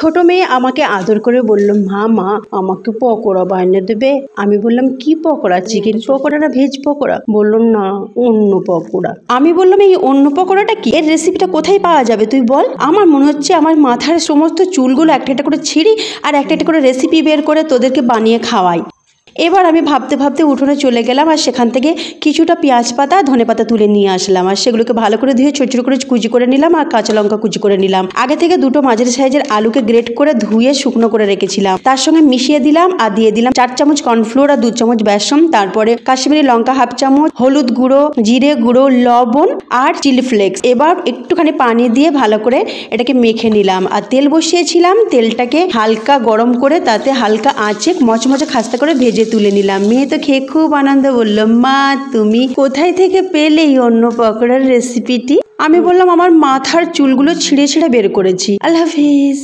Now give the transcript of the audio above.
ছোট মেয়ে আমাকে আদর করে বলল, মা আমাকে পকোড়া বানিয়ে দেবে। আমি বললাম, কি পকোড়া, চিকেন পকোড়া না ভেজ পকোড়া? বললো না, অন্য পকোড়া। আমি বললাম, এই অন্য পকোড়াটা কি, এর রেসিপিটা কোথায় পাওয়া যাবে তুই বল। আমার মনে হচ্ছে আমার মাথার সমস্ত চুলগুলো একটা একটা করে ছিঁড়ি আর একটা একটা করে রেসিপি বের করে তোদেরকে বানিয়ে খাওয়াই। এবার আমি ভাবতে ভাবতে উঠোনে চলে গেলাম আর সেখান থেকে কিছুটা পেঁয়াজ পাতা ধনে পাতা তুলে নিয়ে আসলাম আর সেগুলোকে ভালো করে ধুয়ে ছোট ছোট করে কুচি করে নিলাম আর কাঁচা লঙ্কা কুচি করে নিলাম। আগে থেকে দুটো মাঝারি সাইজের আলুকে গ্রেট করে ধুয়ে শুকনো করে রেখেছিলাম, তার সঙ্গে মিশিয়ে দিলাম আর দিয়ে দিলাম 4 চামচ কর্নফ্লোর আর 2 চামচ বেসন, তারপরে কাশ্মীরি লঙ্কা হাফ চামচ, হলুদ গুঁড়ো, জিরে গুঁড়ো, লবণ আর চিলি ফ্লেক্স। এবার একটুখানি পানি দিয়ে ভালো করে এটাকে মেখে নিলাম আর তেল বসিয়েছিলাম, তেলটাকে হালকা গরম করে তাতে হালকা আঁচে মচমচে খাস্তা করে ভেজে তুলে নিলাম। মেয়ে তো খেয়ে খুব আনন্দ, বলল, মা তুমি কোথায় থেকে পেলে এই অন্য পকোড়ার রেসিপিটি? আমি বললাম, আমার মাথার চুলগুলো ছিঁড়ে ছিঁড়ে বের করেছি। আল্লাহ হাফিজ।